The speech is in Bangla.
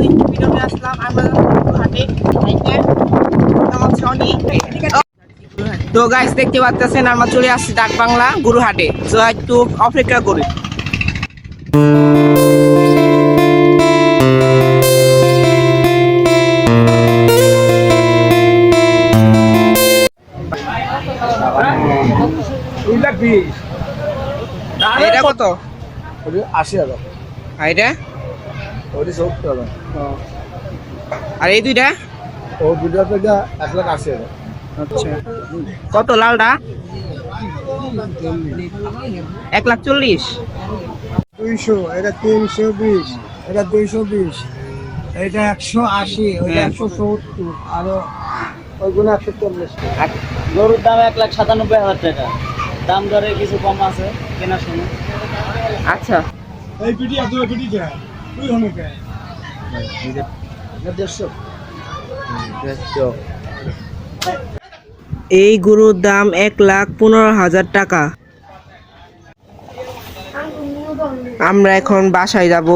নতুন একটি ভিডিওতে আসলাম। আমরা হাটে তো গাইস দেখতে পাচ্ছেন আমরা চলে আসছি ডাক বাংলা গুরুহাটে। তো একটু অপেক্ষা করি। এটা কত? 80,000। আর এটা? ওটি 70,000। আর এই দুইটা? ও দুটো থেকে 1,80,000। আচ্ছা, কত লালটা? 1,40,000। 200, এটা 320, এটা 220, এটা 180, ওইটা 170, আরো ওইগুলো 140। গরুর দাম 1,97,000 টাকা। দাম দরে কিছু কম আছে কেনার সময়। আচ্ছা, এই পিটি এত পিটি কে তুই হনে কে 150। এই গরুর দাম 1,15,000 টাকা। আমরা এখন বাসায় যাব।